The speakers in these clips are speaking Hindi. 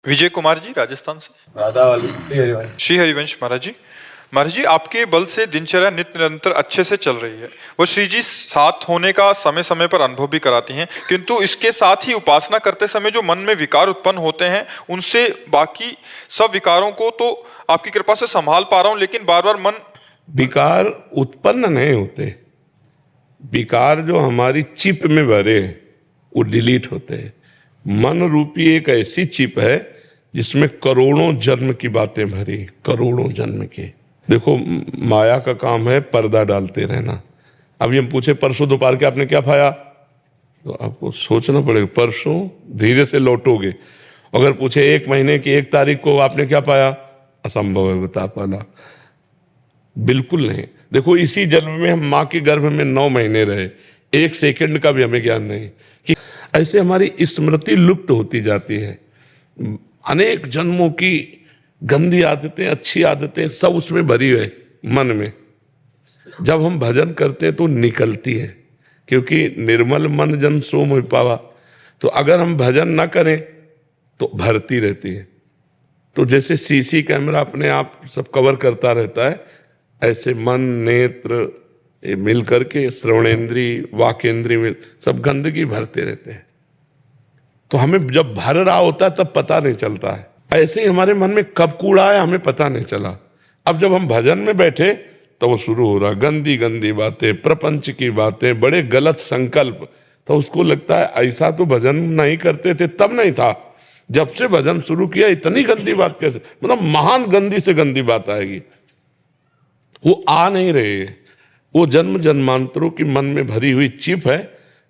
विजय कुमार जी राजस्थान से। राधा वाली श्री हरिवंश। श्री हरिवंश महाराज जी। महाराज जी, आपके बल से दिनचर्या नित्य निरंतर अच्छे से चल रही है। वो श्री जी साथ होने का समय समय पर अनुभव भी कराती हैं, किंतु इसके साथ ही उपासना करते समय जो मन में विकार उत्पन्न होते हैं, उनसे बाकी सब विकारों को तो आपकी कृपा से संभाल पा रहा हूं, लेकिन बार बार मन। विकार उत्पन्न नहीं होते, विकार जो हमारी चिप में भरे हैं वो डिलीट होते हैं। मन रूपी एक ऐसी चिप है जिसमें करोड़ों जन्म की बातें भरी, करोड़ों जन्म की। देखो, माया का काम है पर्दा डालते रहना। अभी हम पूछे परसों दोपहर के आपने क्या खाया, तो आपको सोचना पड़ेगा परसों धीरे से लौटोगे। अगर पूछे 1 महीने की 1 तारीख को आपने क्या पाया, असंभव है बता पाना, बिल्कुल नहीं। देखो, इसी जन्म में हम माँ के गर्भ में 9 महीने रहे, 1 सेकंड का भी हमें ज्ञान नहीं कि ऐसे हमारी स्मृति लुप्त होती जाती है। अनेक जन्मों की गंदी आदतें, अच्छी आदतें सब उसमें भरी हुई मन में। जब हम भजन करते हैं तो निकलती है, क्योंकि निर्मल मन जन सो मोहि पावा। तो अगर हम भजन ना करें तो भरती रहती है। तो जैसे सीसी कैमरा अपने आप सब कवर करता रहता है, ऐसे मन नेत्र मिल करके श्रवणेंद्री वाकेंद्री मिल सब गंदगी भरते रहते हैं। तो हमें जब भर रहा होता है तब पता नहीं चलता है। ऐसे ही हमारे मन में कब कूड़ा आया हमें पता नहीं चला। अब जब हम भजन में बैठे तो वो शुरू हो रहा, गंदी गंदी बातें, प्रपंच की बातें, बड़े गलत संकल्प। तो उसको लगता है ऐसा तो भजन नहीं करते थे तब नहीं था, जब से भजन शुरू किया इतनी गंदी बात कैसे, मतलब महान गंदी से गंदी बात आएगी। वो आ नहीं रहे, वो जन्म जन्मांतरों की मन में भरी हुई चिप है,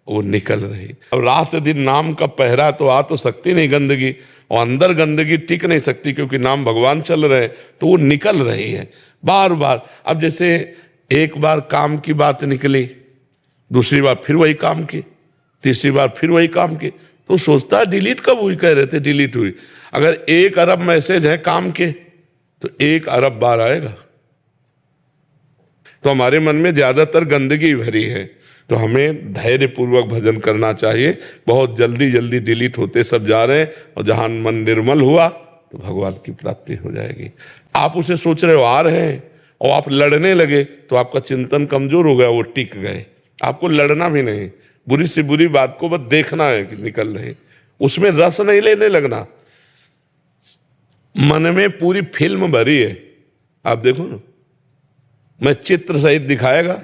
वो निकल रही। अब रात दिन नाम का पहरा तो आ तो सकती नहीं गंदगी, और अंदर गंदगी टिक नहीं सकती, क्योंकि नाम भगवान चल रहे हैं, तो वो निकल रही है बार बार। अब जैसे एक बार काम की बात निकली, दूसरी बार फिर वही काम की, तीसरी बार फिर वही काम की, तो सोचता है डिलीट कब हुई, कह रहे थे डिलीट हुई। अगर 1 अरब मैसेज है काम के तो 1 अरब बार आएगा। तो हमारे मन में ज्यादातर गंदगी भरी है, तो हमें धैर्यपूर्वक भजन करना चाहिए। बहुत जल्दी जल्दी डिलीट होते सब जा रहे हैं, और जहां मन निर्मल हुआ तो भगवान की प्राप्ति हो जाएगी। आप उसे सोच रहे हो आ रहे हैं और आप लड़ने लगे तो आपका चिंतन कमजोर हो गया, वो टिक गए। आपको लड़ना भी नहीं, बुरी से बुरी बात को बस देखना है कि निकल रहे, उसमें रस नहीं लेने लगना। मन में पूरी फिल्म भरी है, आप देखो ना, मैं चित्र सहित दिखाएगा।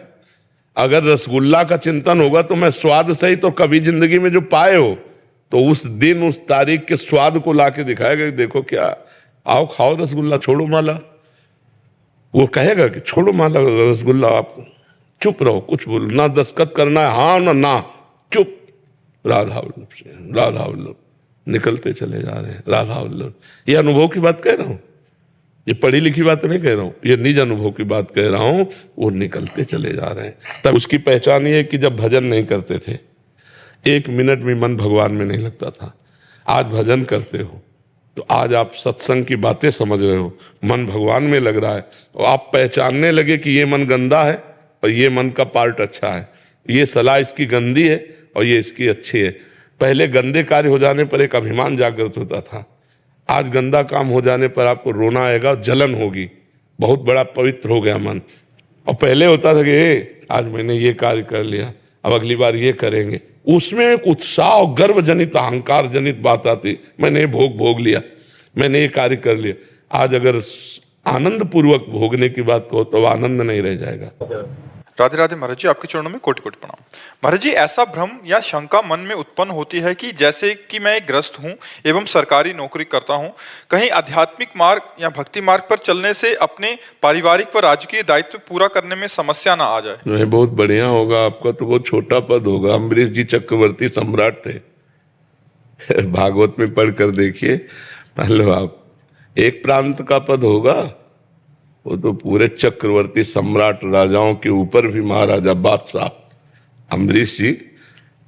अगर रसगुल्ला का चिंतन होगा तो मैं स्वाद सहित तो कभी जिंदगी में जो पाए हो, तो उस दिन उस तारीख के स्वाद को लाके दिखाएगा कि देखो क्या, आओ खाओ रसगुल्ला, छोड़ो माला। वो कहेगा कि छोड़ो माला रसगुल्ला, आप चुप रहो, कुछ बोलो ना, दस्तखत करना है हाँ ना, चुप। राधा वल्लभ से राधा वल्लभ निकलते चले जा रहे हैं, राधा वल्लभ। ये अनुभव की बात कह रहा हूं, ये पढ़ी लिखी बात नहीं कह रहा हूं, ये निज अनुभव की बात कह रहा हूं। वो निकलते चले जा रहे हैं। तब उसकी पहचान ये है कि जब भजन नहीं करते थे 1 मिनट में मन भगवान में नहीं लगता था। आज भजन करते हो तो आज आप सत्संग की बातें समझ रहे हो, मन भगवान में लग रहा है, और आप पहचानने लगे कि ये मन गंदा है और ये मन का पार्ट अच्छा है, ये सलाह इसकी गंदी है और ये इसकी अच्छी है। पहले गंदे कार्य हो जाने पर एक अभिमान जागृत होता था, आज गंदा काम हो जाने पर आपको रोना आएगा, जलन होगी, बहुत बड़ा पवित्र हो गया मन। और पहले होता था कि आज मैंने ये कार्य कर लिया, अब अगली बार ये करेंगे, उसमें एक उत्साह और गर्व जनित अहंकार जनित बात आती, मैंने ये भोग लिया, मैंने ये कार्य कर लिया। आज अगर आनंद पूर्वक भोगने की बात कहो तो आनंद नहीं रह जाएगा। राधे राधे महाराज जी, आपके चरणों में कोटि कोटि प्रणाम। महाराज जी, ऐसा भ्रम या शंका मन में उत्पन्न होती है कि जैसे कि मैं एक गृहस्थ हूँ एवं सरकारी नौकरी करता हूँ, कहीं आध्यात्मिक मार्ग या भक्ति मार्ग पर चलने से अपने पारिवारिक व राजकीय दायित्व पूरा करने में समस्या ना आ जाए। नहीं, बहुत बढ़िया होगा आपका, तो बहुत छोटा पद होगा। अम्बरीश जी चक्रवर्ती सम्राट थे भागवत में पढ़ कर देखिए, मतलब आप एक प्रांत का पद होगा, वो तो पूरे चक्रवर्ती सम्राट राजाओं के ऊपर भी महाराजा बादशाह अम्बरीश जी,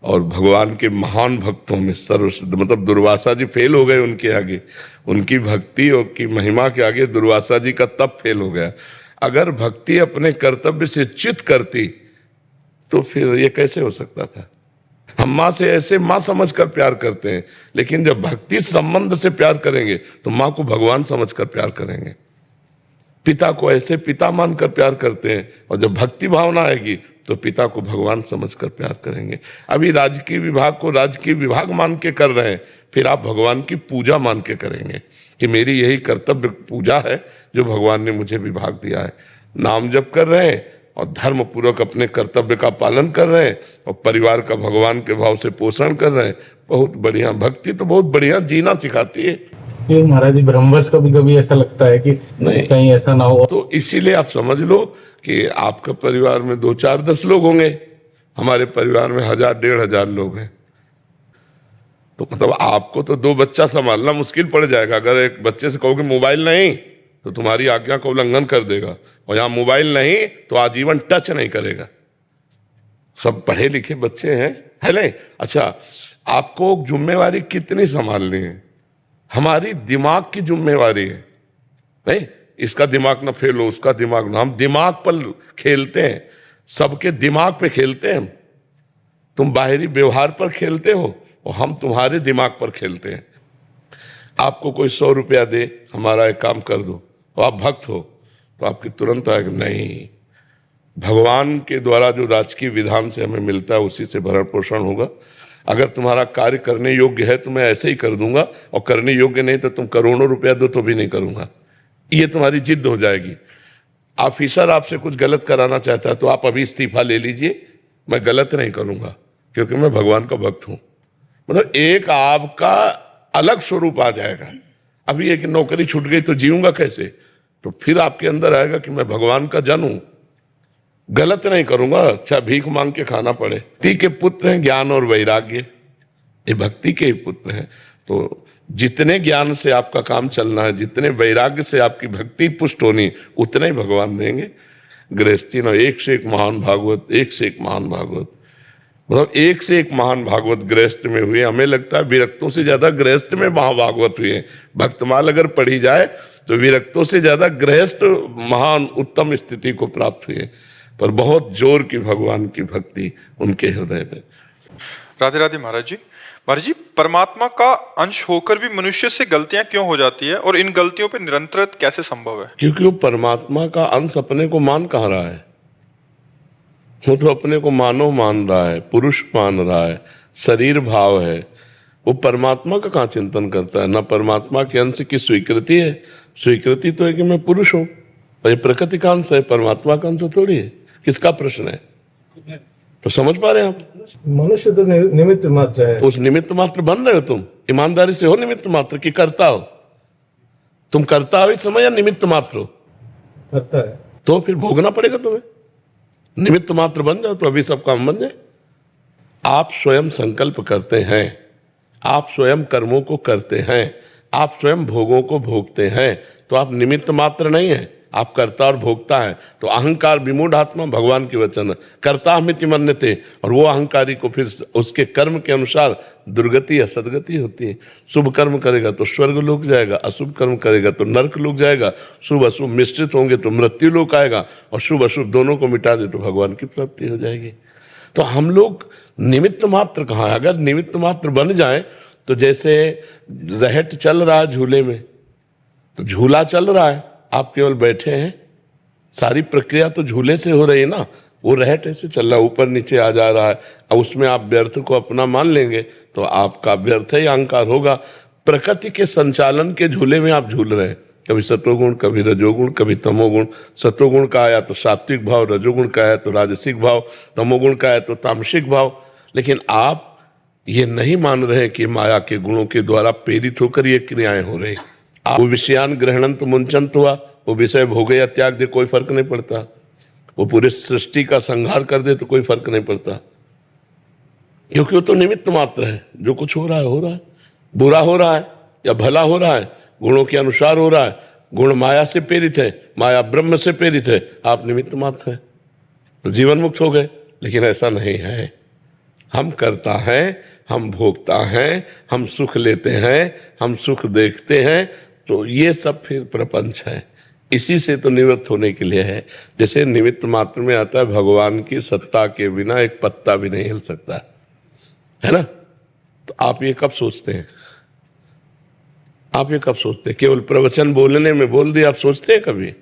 और भगवान के महान भक्तों में सर्वश्रेष्ठ। मतलब दुर्वासा जी फेल हो गए उनके आगे, उनकी भक्ति और की महिमा के आगे दुर्वासा जी का तप फेल हो गया। अगर भक्ति अपने कर्तव्य से चित करती तो फिर ये कैसे हो सकता था। हम माँ से ऐसे माँ समझकर प्यार करते हैं, लेकिन जब भक्ति संबंध से प्यार करेंगे तो माँ को भगवान समझकर प्यार करेंगे। पिता को ऐसे पिता मानकर प्यार करते हैं, और जब भक्ति भावना आएगी तो पिता को भगवान समझकर प्यार करेंगे। अभी राजकीय विभाग को राजकीय विभाग मान के कर रहे हैं, फिर आप भगवान की पूजा मान के करेंगे कि मेरी यही कर्तव्य पूजा है जो भगवान ने मुझे विभाग दिया है। नाम जप कर रहे हैं और धर्म पूर्वक अपने कर्तव्य का पालन कर रहे हैं, और परिवार का भगवान के भाव से पोषण कर रहे हैं। बहुत बढ़िया भक्ति तो बहुत बढ़िया जीना सिखाती है। ये महाराज जी ब्रह्मवश कभी कभी ऐसा लगता है कि नहीं, कहीं ऐसा ना हो। तो इसीलिए आप समझ लो कि आपका परिवार में 2 4 10 लोग होंगे, हमारे परिवार में 1000 1500 लोग हैं, तो मतलब आपको तो 2 बच्चा संभालना मुश्किल पड़ जाएगा। अगर एक बच्चे से कहोगे मोबाइल नहीं, तो तुम्हारी आज्ञा का उल्लंघन कर देगा, और यहाँ मोबाइल नहीं तो आजीवन टच नहीं करेगा। सब पढ़े लिखे बच्चे हैं, है नहीं? अच्छा, आपको जिम्मेवारी कितनी संभालनी है? हमारी दिमाग की जिम्मेवारी है, नहीं इसका दिमाग ना फेल हो, उसका दिमाग ना। हम दिमाग पर खेलते हैं, सबके दिमाग पे खेलते हैं। तुम बाहरी व्यवहार पर खेलते हो और हम तुम्हारे दिमाग पर खेलते हैं। आपको कोई 100 रुपया दे, हमारा एक काम कर दो, और आप भक्त हो, तो आपकी तुरंत आएगा नहीं, भगवान के द्वारा जो राजकीय विधान से हमें मिलता है उसी से भरण पोषण होगा। अगर तुम्हारा कार्य करने योग्य है तो मैं ऐसे ही कर दूंगा, और करने योग्य नहीं तो तुम करोड़ों रुपया दो तो भी नहीं करूंगा। ये तुम्हारी जिद हो जाएगी। ऑफिसर आपसे कुछ गलत कराना चाहता है तो आप अभी इस्तीफा ले लीजिए, मैं गलत नहीं करूंगा क्योंकि मैं भगवान का भक्त हूं। मतलब एक आपका अलग स्वरूप आ जाएगा। अभी एक नौकरी छूट गई तो जीऊंगा कैसे? तो फिर आपके अंदर आएगा कि मैं भगवान का जन हूं, गलत नहीं करूंगा, अच्छा भीख मांग के खाना पड़े। भक्ति के पुत्र हैं ज्ञान और वैराग्य, ये भक्ति के ही पुत्र हैं। तो जितने ज्ञान से आपका काम चलना है, जितने वैराग्य से आपकी भक्ति पुष्ट होनी, उतने ही भगवान देंगे। गृहस्थी ना एक से एक महान भागवत, एक से एक महान भागवत, मतलब एक से एक महान भागवत गृहस्थ में हुए। हमें लगता है विरक्तों से ज्यादा गृहस्थ में महाभागवत हुए। भक्तमाल अगर पढ़ी जाए तो विरक्तों से ज्यादा गृहस्थ महान उत्तम स्थिति को प्राप्त हुए, पर बहुत जोर की भगवान की भक्ति उनके हृदय में। राधे राधे महाराज जी। महाराज जी, परमात्मा का अंश होकर भी मनुष्य से गलतियां क्यों हो जाती है, और इन गलतियों पर निरंतरता कैसे संभव है? क्योंकि वो परमात्मा का अंश अपने को मान कहाँ रहा है? वो तो अपने को मानव मान रहा है, पुरुष मान रहा है, शरीर भाव है। वो परमात्मा का कहाँ चिंतन करता है? ना परमात्मा के अंश की स्वीकृति है। स्वीकृति तो है कि मैं पुरुष हूं, और ये प्रकृति का अंश है, परमात्मा का अंश थोड़ी है। किसका प्रश्न है? तो समझ पा रहे हैं आप? मनुष्य तो निमित्त मात्र है। तो उस निमित्त मात्र बन रहे हो तुम? ईमानदारी से हो निमित्त मात्र कि करता हो? तुम करता हो इस समय या निमित्त मात्र हो? करता है। तो फिर भोगना पड़ेगा तुम्हें। निमित्त मात्र बन जाओ तो अभी सब काम बन जाए। आप स्वयं संकल्प करते हैं, आप स्वयं कर्मों को करते हैं, आप स्वयं भोगों को भोगते हैं, तो आप निमित्त मात्र नहीं है, आप करता और भोगता है। तो अहंकार विमूढ़ आत्मा, भगवान की वचन, करता हमिति मन्यते, और वो अहंकारी को फिर उसके कर्म के अनुसार दुर्गति या सदगति होती है। शुभ कर्म करेगा तो स्वर्ग लोक जाएगा, अशुभ कर्म करेगा तो नरक लोक जाएगा। शुभ अशुभ मिश्रित होंगे तो मृत्यु लोक आएगा, और शुभ अशुभ दोनों को मिटा दे तो भगवान की प्राप्ति हो जाएगी। तो हम लोग निमित्त मात्र कहाँ है? अगर निमित्त मात्र बन जाए तो जैसे रहट चल रहा है झूले में, तो झूला चल रहा है, आप केवल बैठे हैं, सारी प्रक्रिया तो झूले से हो रही है ना। वो रहट ऐसे चल रहा है, ऊपर नीचे आ जा रहा है। अब उसमें आप व्यर्थ को अपना मान लेंगे तो आपका व्यर्थ ही अहंकार होगा। प्रकृति के संचालन के झूले में आप झूल रहे हैं, कभी सतोगुण, कभी रजोगुण, कभी तमोगुण। सतोगुण का आया तो सात्विक भाव, रजोगुण का आया तो राजसिक भाव, तमोगुण का आया तो तामसिक भाव। लेकिन आप ये नहीं मान रहे कि माया के गुणों के द्वारा प्रेरित होकर ये क्रियाएं हो रही। आप वो विषयान ग्रहणंत मुंचंत हुआ, वो विषय भोगे या त्याग दे, कोई फर्क नहीं पड़ता। वो पूरे सृष्टि का संहार कर दे तो कोई फर्क नहीं पड़ता, क्योंकि वो तो निमित्त मात्र है। जो कुछ हो रहा है, बुरा हो रहा है या भला हो रहा है, गुणों के अनुसार हो रहा है। गुण माया से प्रेरित है, माया ब्रह्म से प्रेरित है, आप निमित्त मात्र है, तो जीवन मुक्त हो गए। लेकिन ऐसा नहीं है। हम करता है, हम भोगता है, हम सुख लेते हैं, हम सुख देखते हैं, तो ये सब फिर प्रपंच है। इसी से तो निवृत्त होने के लिए है। जैसे निमित्त मात्र में आता है, भगवान की सत्ता के बिना एक पत्ता भी नहीं हिल सकता। है ना? तो आप ये कब सोचते हैं? आप ये कब सोचते हैं? केवल प्रवचन बोलने में बोल दिया, आप सोचते हैं कभी?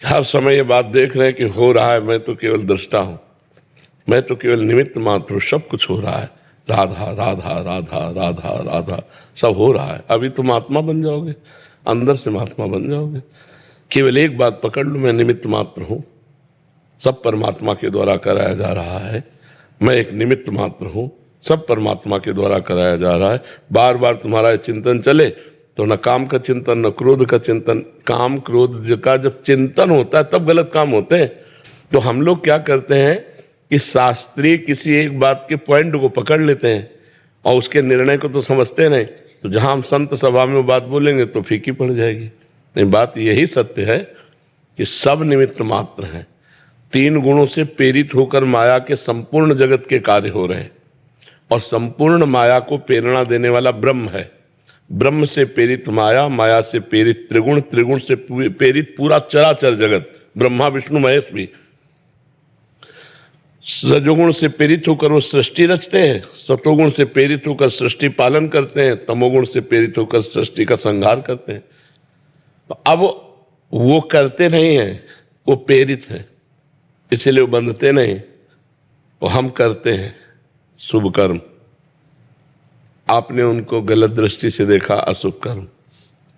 हर समय ये बात देख रहे हैं कि हो रहा है, मैं तो केवल दृष्टा हूं, मैं तो केवल निमित्त मात्र हूं, सब कुछ हो रहा है, राधा राधा राधा राधा राधा सब हो रहा है। अभी तुम आत्मा बन जाओगे, अंदर से महात्मा बन जाओगे। केवल एक बात पकड़ लो, मैं निमित्त मात्र हूं, सब परमात्मा के द्वारा कराया जा रहा है। मैं एक निमित्त मात्र हूं, सब परमात्मा के द्वारा कराया जा रहा है। बार बार तुम्हारा चिंतन चले तो न काम का चिंतन न क्रोध का चिंतन। काम क्रोध का जब चिंतन होता है तब गलत काम होते हैं। तो हम लोग क्या करते हैं कि शास्त्रीय किसी एक बात के पॉइंट को पकड़ लेते हैं और उसके निर्णय को तो समझते नहीं। तो जहां हम संत सभा में बात बोलेंगे तो फीकी पड़ जाएगी। नहीं, बात यही सत्य है कि सब निमित्त मात्र हैं। 3 गुणों से प्रेरित होकर माया के संपूर्ण जगत के कार्य हो रहे हैं और संपूर्ण माया को प्रेरणा देने वाला ब्रह्म है। ब्रह्म से प्रेरित माया, माया से प्रेरित त्रिगुण, त्रिगुण से प्रेरित पूरा चराचर जगत, ब्रह्मा विष्णु महेश भी। रजोगुण से प्रेरित होकर वो सृष्टि रचते हैं, सतोगुण से प्रेरित होकर सृष्टि पालन करते हैं, तमोगुण से प्रेरित होकर सृष्टि का संहार करते हैं। अब वो करते नहीं हैं, वो प्रेरित हैं, इसलिए वो बंधते नहीं, वो हम करते हैं शुभ कर्म। आपने उनको गलत दृष्टि से देखा, अशुभ कर्म।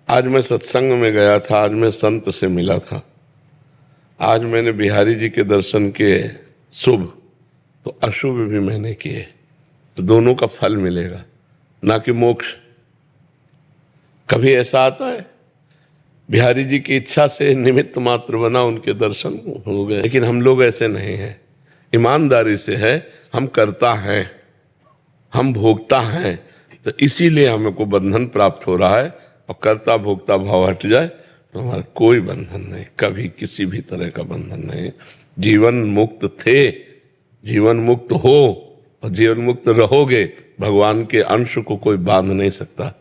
आज मैं सत्संग में गया था, आज मैं संत से मिला था, आज मैंने बिहारी जी के दर्शन किए शुभ, तो अशुभ भी मैंने किए, तो दोनों का फल मिलेगा, ना कि मोक्ष। कभी ऐसा आता है? बिहारी जी की इच्छा से निमित्त मात्र बना, उनके दर्शन हो गए। लेकिन हम लोग ऐसे नहीं हैं, ईमानदारी से है, हम करता हैं, हम भोगता हैं, तो इसीलिए हमको बंधन प्राप्त हो रहा है। और करता भोगता भाव हट जाए तो हमारा कोई बंधन नहीं, कभी किसी भी तरह का बंधन नहीं। जीवन मुक्त थे, जीवन मुक्त हो और जीवन मुक्त रहोगे। भगवान के अंश को कोई बांध नहीं सकता,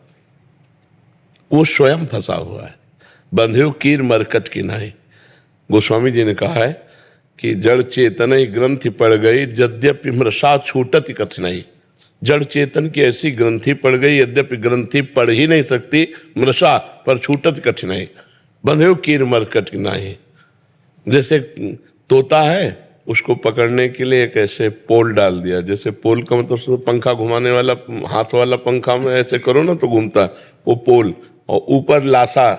वो स्वयं फंसा हुआ है। बंध्यो कीर मरकट की नाई। गोस्वामी जी ने कहा है कि जड़ चेतन ग्रंथि पड़ गई, यद्यपि मृषा छूटति कठिनाई। जड़ चेतन की ऐसी ग्रंथि पड़ गई, यद्यपि ग्रंथि पड़ ही नहीं सकती मृषा, पर छूटत कठिनाई। बंध्यो कीर मरकट की नाई। जैसे तोता है, उसको पकड़ने के लिए एक ऐसे पोल डाल दिया, जैसे पोल का मतलब पंखा घुमाने वाला, हाथ वाला पंखा में ऐसे करो ना तो घूमता है वो पोल, और ऊपर लाशा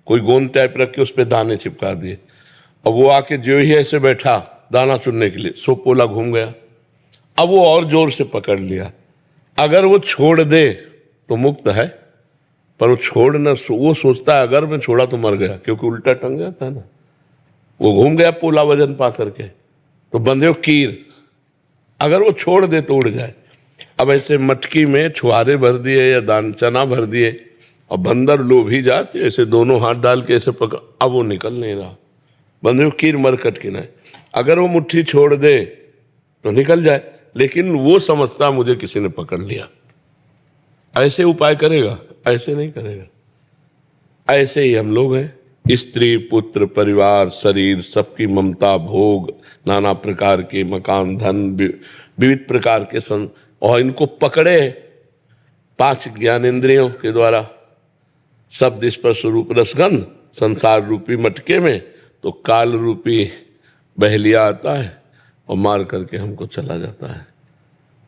कोई गोंद टाइप रख के उस पर दाने चिपका दिए, और वो आके जो ही ऐसे बैठा दाना चुनने के लिए, सो पोला घूम गया। अब वो और जोर से पकड़ लिया, अगर वो छोड़ दे तो मुक्त है, पर वो छोड़ न, वो सोचता है अगर मैं छोड़ा तो मर गया, क्योंकि उल्टा टंग जाता है ना, वो घूम गया पोला वजन पा करके। तो बंधे कीर, अगर वो छोड़ दे तो उड़ जाए। अब ऐसे मटकी में छुहारे भर दिए या दान चना भर दिए, और बंदर लोभी जाते ऐसे दोनों हाथ डाल के ऐसे पकड़, अब वो निकल नहीं रहा। बंधे कीर मरकट की नहीं। अगर वो मुट्ठी छोड़ दे तो निकल जाए, लेकिन वो समझता मुझे किसी ने पकड़ लिया। ऐसे उपाय करेगा? ऐसे नहीं करेगा। ऐसे ही हम लोग हैं, स्त्री पुत्र परिवार शरीर सबकी ममता भोग, नाना प्रकार के मकान धन विविध प्रकार के और इनको पकड़े 5 ज्ञानेंद्रियों के द्वारा, शब्द स्पर्श रूप रसगंध संसार रूपी मटके में, तो काल रूपी बहलिया आता है और मार करके हमको चला जाता है।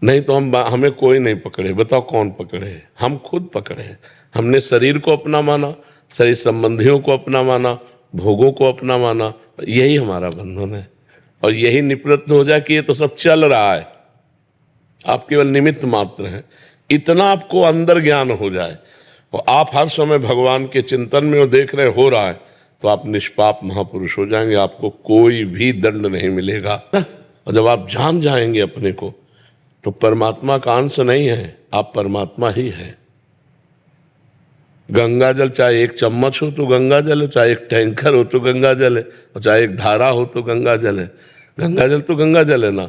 नहीं तो हमें कोई नहीं पकड़े। बताओ कौन पकड़े? हम खुद पकड़े। हमने शरीर को अपना माना, शरीर संबंधियों को अपना माना, भोगों को अपना माना, यही हमारा बंधन है। और यही निवृत्त हो जाए कि ये तो सब चल रहा है, आप केवल निमित्त मात्र हैं, इतना आपको अंदर ज्ञान हो जाए और आप हर समय भगवान के चिंतन में वो देख रहे हो रहा है, तो आप निष्पाप महापुरुष हो जाएंगे, आपको कोई भी दंड नहीं मिलेगा। और जब आप जान जाएंगे अपने को, तो परमात्मा का अंश नहीं है, आप परमात्मा ही है। गंगा जल चाहे 1 चम्मच हो तो गंगा जल है, चाहे 1 टैंकर हो तो गंगा जल है, और चाहे 1 धारा हो तो गंगा जल है। गंगा जल तो गंगा जल है ना।